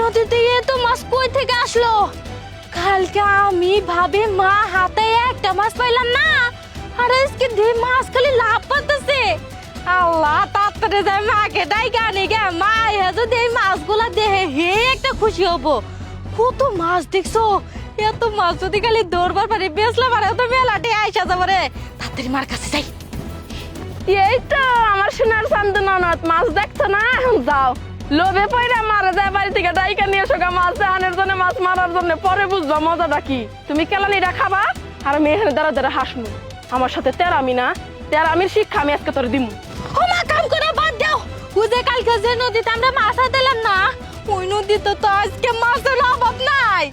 নদীতে এত মাছ কই থেকে আসলো? কালকে আমি ভাবে মা হাতে একটা মাছ পাইলাম না, আর আজকে দে মাছ খালি লাভ পাতেছে। আল্লাহ তাড়াতাড়ি যাই মাকে ডাইকে আনি গে, মা যদি এই মাছগুলা দেহে হে একটা খুশি হবো। কত মাছ দেখছো, এত মাছ যদি খালি দৌড়বার পারে বেসলে পারে তো মেলাটি আইসা যাবো রে। তাড়াতাড়ি মার কাছে যাই। এই তো আমার সোনার চান্দু ননদ, মাছ দেখছো না? এখন যাও, লোভে পয়রা মারা যায় বাড়ি থেকে ডাইকা নিয়ে এসো গা, মাছ দেওয়ানোর জন্য, মাছ মারার জন্য। পরে বুঝবা মজাটা কি। তুমি কেলানিটা খাবা আর আমি এখানে দাঁড়া দাঁড়া হাসনু। আমার সাথে তেরামি না, তেরামির শিক্ষা আমি আজকে তোর দিমু। ও মা কাম করে বাদ দাও। ওই যে কালকে যে নদীতে আমরা মাছ দিলাম না, ওই নদীতে তো আজকে মাছের অভাব নাই।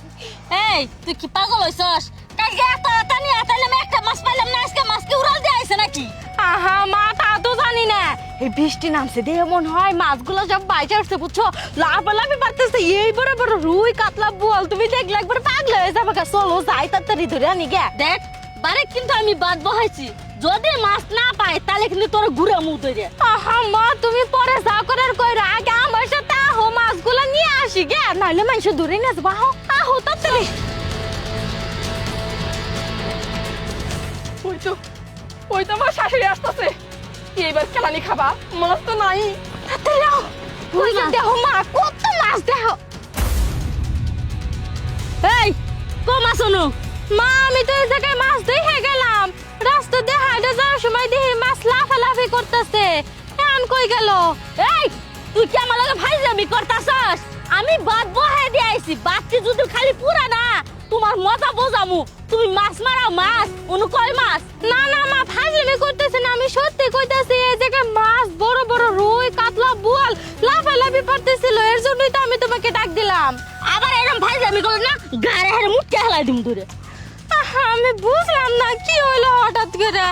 এই তুই কি পাগল হইছস? কালকে এত টানি আতাইলাম, একটা মাছ পাইলাম না, আজকে মাছ কি উড়াল দিয়ে আইছে নাকি? আহা মা তা তো জানি না, এই বৃষ্টি নামছে দিয়ে মনে হয় মাছগুলো সব বাইচে আসছে বুঝছো, লাফালাফি পারতেছে। এই বড় বড় রুই কাতলা বোয়াল, তুমি দেখলে একবার পাগল হয়ে যাবে। চলো যাই তাড়াতাড়ি ধরে আনি গে। দেখ বারে কিন্তু আমি বাদ বহাইছি, যদি মাছ না পাই তাহলে কিন্তু তোর ঘুরে মুখ ধরে। আহা মা তুমি পরে যা করার কইরা, আগে আমার সাথে আহো, মাছগুলো নিয়ে আসি গে, নাহলে মানুষ ধরে নিয়ে যাবো। আহো আহো তাড়াতাড়ি। ওই তো, ওই তো আমার শাশুড়ি আসতেছে। এইবার কেলানি খাবা, মাছ তো নাই। তাড়াতাড়ি আহো। ওই যে দেখো মা কত মাছ দেখো। এই কো মাছ অনু? মা আমি তো এই জায়গায় মাছ দেখে গেলাম, রাস্তা দিয়ে হাইটে যাওয়ার সময় দেখি মাছ লাফালাফি করতেছে। এখন কই গেল? এই তুই কি আমার লগে ফাইজলামি করতাছস? আমি বাদ বহাই দিয়ে আইছি, বাদটি যদি খালি পুরা না তোমার মজা বোঝামু। তুমি মাছ মারাও, মাছ অনু কয় মাছ? না না মা ফাজলামি করতেছে না, আমি সত্যি কইতাছি এই জায়গায় মাছ বড় বড় রুই কাতলা বোয়াল লাফালাফি করতেছিল, এর জন্যই তো আমি তোমাকে ডাক দিলাম। আবার এরকম ফাইজলামি করলে না গাড়ে হারে মুটকে হেলাই দিম ধরে। আহা, আমি বুঝলাম না কি হইলো হঠাৎ করে।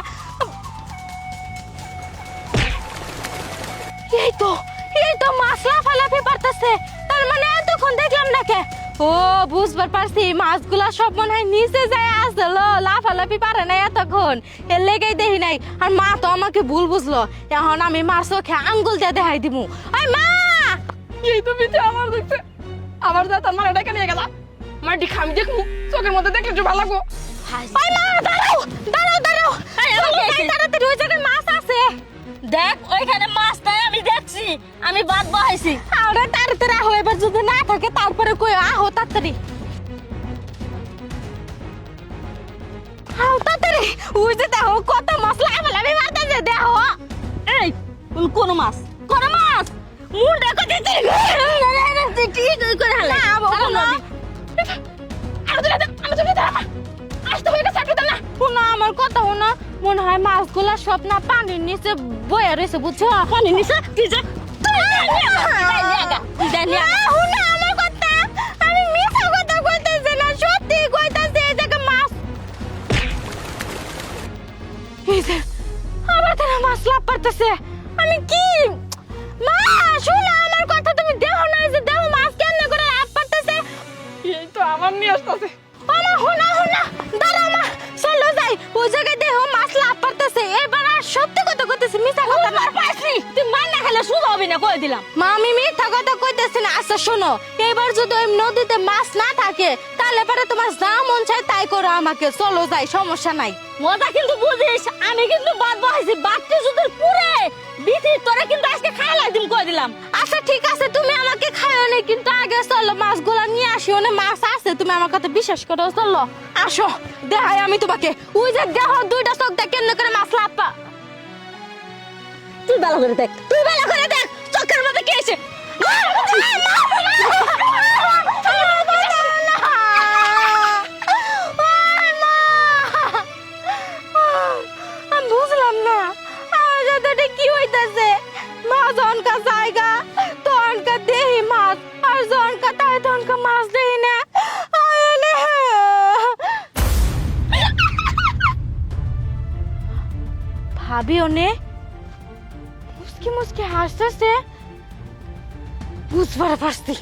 এই তো মাছ লাফালাফি করতেছে, তার মানে এতক্ষণ দেখলাম না কে? ও বুঝবার পারছি, মাছগুলা সব মনে হয় নিচে যায় আসলো, লাফালাফি পারে না এতক্ষণ, এর লেগেই দেখি নাই। আর মা তো আমাকে ভুল বুঝলো, এখন আমি মার চোখে আঙ্গুল দিয়ে দেখাই দিমু। আই মা! এই তো পিছে আমার দেখছে, আবার যা তার মানে ডাইকা নিয়ে গেলা। আমার ডিখা আমি দেখমু, চোখের মধ্যে দেখলে একটু ভালো লাগবো। আই মা দাঁড়াও দাঁড়াও দাঁড়াও, এই, আমার কি হয়েছে? তাড়াতাড়ি ওই জায়গায় মাছ আছে। দেখ ওইখানে মাছ নাই, আমি দেখছি, আমি বাদ বহাইছি। আরে তাড়াতাড়ি আহো, এবার যদি না থাকে তারপরে কই আহো তাড়াতাড়ি। আহো তাড়াতাড়ি, ওই যে দেখো কত মাছ লাফালাফি মারতেছে দেখো। এই কোন মাছ? কোন মাছ? মুন্ডা কত তুই ঠিক করে হালা। না, বাবা, না। শোনো আমার কথা, শোনো, মনে হয় মাছগুলা সব না পানির নিচে বয়ে রয়েছে বুঝছো। পানি নিছে তুই যা, শোনো আমার কথা, আমি মিথ্যা কথা কইতেছি না, সত্যি কইতেছি। এই জায়গায় মাছ, এই যে আবার তারা মাছ লাভ পারতেছে। আমি কি মা, শোনো আমার কথা, তুমি দেখো না এই যে দেখো মাছ কেমনে করে লাভ পারতেছে। এই তো আমার নিয়ে আসতেছে। ওমা হুনা হুনা, দাঁড়াও মা, চলো যাই, ওই জায়গায় দেখো মাছ লাভ পারতেছে। এবার আর সত্যি কথা কইতেছি, মিথ্যা কথা না। পাইছি তুই মান না খেলে শুধু হবে না, কই দিলাম। মা আমি মিথ্যা কথা কইতেছি না। আচ্ছা শোনো, এবার যদি ওই নদীতে মাছ না থাকে তাহলে পরে তোমার যা মন চায় তাই করো, আমাকে চলো যাই, সমস্যা নাই। মজা কিন্তু বুঝিস, আমি কিন্তু বাদ বহাইছি, বাদটি যদি পুরে বিথি তোরে কিন্তু আজকে খাইলাই দিম, কই দিলাম। আচ্ছা ঠিক আছে, তুমি আমাকে খাইও না, কিন্তু আগে চলো মাছগুলা নিয়ে আসি, ওনে মাছ আছে, তুমি আমার কথা বিশ্বাস করো। চলো আসো, দেখাই আমি তোমাকে। ওই যে দেখো দুইটা চোখ দেখ কেমনে করে মাছ লাভ পা। তুই ভালো করে দেখ, তুই ভালো করে দেখ চোখের মধ্যে কি আছে। আমি বুঝলাম না আমার সাথে কি হইতাছে। মাছ জনকা জায়গা তনকা দেহি মাছ, আর জনকা তাই তনকা মাছ দেহি না। ভাবি ওনে মুসকি মুসকি হাসতেছে, বুঝবার পারছি।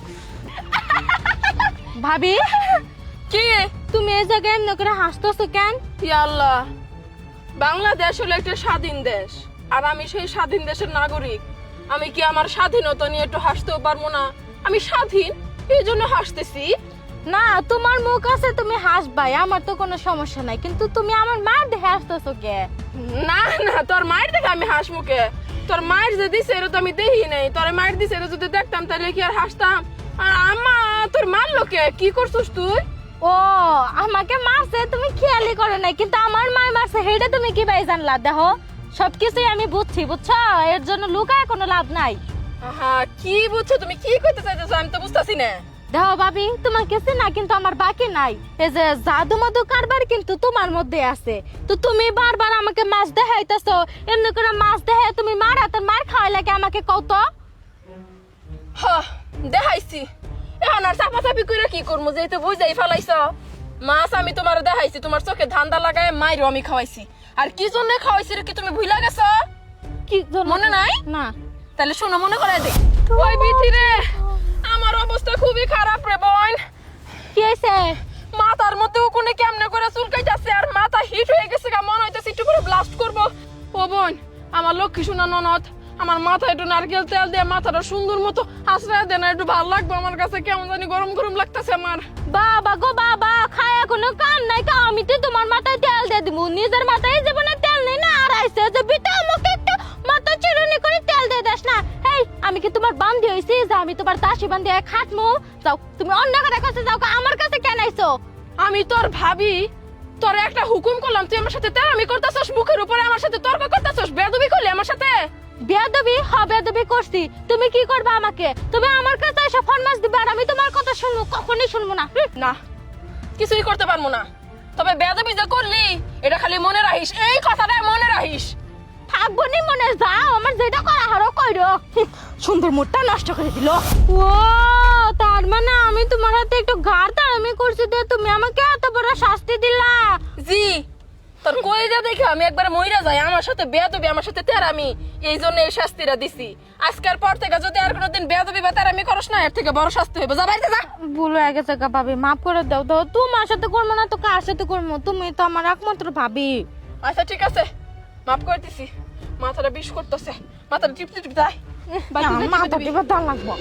ভাবি কি তুমি এই জায়গায় এমনি করে হাসতেছো কেন? ইয়া আল্লাহ, বাংলাদেশ হলো একটা স্বাধীন দেশ, আর আমি সেই স্বাধীন দেশের নাগরিক। আমি কি আমার স্বাধীনতা নিয়ে একটু হাসতেও পারবো না? আমি স্বাধীন, এই জন্য হাসতেছি। না তোমার মুখ আছে তুমি হাসবাই, আমার তো কোনো সমস্যা নাই, কিন্তু তুমি আমার মার দেখে হাসতেছো কে? না না, তোর মায়ের দেখে আমি হাসমুখে, তোর মায়ের যে দিছে এটা তো আমি দেখি নাই। তোর মায়ের দিছে এটা যদি দেখতাম তাহলে কি আর হাসতাম? আর আম্মা তোর মারলো কে? কি করছিস তুই? ও আমাকে মারছে তুমি খেয়ালই করে নাই, কিন্তু আমার মায় মারছে সেটা তুমি কি ভাই জানলা? দেখো সবকিছুই আমি বুঝছি, বুঝছো? এর জন্য লুকায় কোনো লাভ নাই। আহা, কি বুঝছো তুমি? কি করতে চাইতেছো আমি তো বুঝতাছি না। দেখো ভাবি, তোমার কাছে না কিন্তু আমার বাকি নাই। এই যে জাদু মাদু কারবার কিন্তু তোমার মধ্যে আছে। তো তুমি বারবার আমাকে মাছ দেখাইতেছো, এমনি করে মাছ দেখাই তুমি মার হাতে মার খাওয়াই লাগে আমাকে কত? হ্যাঁ দেখাইছি, এখন আর চাপাচাপি করে কি করবো? যেহেতু বুঝাই ফেলাইছ মাছ আমি তোমার দেখাইছি, তোমার চোখে ধান্দা লাগায় মাইরও আমি খাওয়াইছি। আর কি জন্য খাওয়াইছি কি তুমি ভুলা গেছো? কি জন্য? মনে নাই? না। তাহলে শোনো, মনে করে দে। ওই বিথি রে, আমার অবস্থা খুবই খারাপ রে বোন। কি হয়েছে? মাথার মধ্যে উকুনে কেমনে করে চুলকাইতেছে, আর মাথা হিট হয়ে গেছে, মনে হইতেছে একটু করে ব্লাস্ট করবো। ও বোন, আমার লক্ষ্মী সোনা ননদ, আমার মাথায় একটু নারকেল তেল দিয়ে মাথাটা সুন্দর মতো আশ্রয় দেন, একটু ভালো লাগবে আমার কাছে। কেমন জানি গরম গরম লাগতেছে আমার। বাবা গো বাবা, খায়া কোনো কাম নাই, কা আমি তো তোমার মাথায় তেল দিয়ে দিব। নিজের মাথায় জীবনে তেল নেই না, আর আইছে যে বিটা আমাকে একটু মাথা চিরুনি করে তেল দিয়ে দাস না। হেই, আমি কি তোমার বান্ধি হইছি যে আমি তোমার দাসী বান্ধি খাটমু? যাও তুমি অন্য কারো কাছে যাও, আমার কাছে কেন আইছো? আমি তোর ভাবি, তোর একটা হুকুম করলাম, তুই আমার সাথে তেরামি করতেছস, মুখের উপরে আমার সাথে তর্ক করতেছস, বেয়াদবি করলি আমার সাথে। বেয়াদবি? হ্যাঁ বেয়াদবি করছি। তুমি কি করবে আমাকে? তুমি আমার কাছে এসে ফরমাস দিবে আর আমি তোমার কথা শুনবো? কখনোই শুনবো না। না, কিছুই করতে পারবো না। তবে বেয়াদবি যে করলি এটা খালি মনে রাখিস, এই কথাটা মনে রাখিস। থাকবো নি মনে, যাও আমার যেটা করা হারো কইরো। সুন্দর মুডটা নষ্ট করে দিল। ও তার মানে আমি তোমার হাতে একটু গাড় তাড়ামি করছি তো তুমি আমাকে এত বড় শাস্তি দিলা? জি, তোর কইরা দেখে আমি একবার মইরা যাই, আমার সাথে বেয়াদবি, আমার সাথে তেরামি, এই জন্য এই শাস্তিটা দিছি। আজকের পর থেকে যদি আর কোনোদিন বেয়াদবি বা তেরামি করস না, এর থেকে বড় শাস্তি হইব। যা বাইরে যা। ভুল হয়ে গেছে গা ভাবি, মাফ করে দাও। তো তোমার সাথে করবো না তো কার সাথে করবো? তুমি তো আমার একমাত্র ভাবি। আচ্ছা ঠিক আছে, মাফ করে দিছি। মাথাটা বিষ করতেছে, মাথাটা টিপতে টিপতে আয়। মাথা টিপে লাগবো।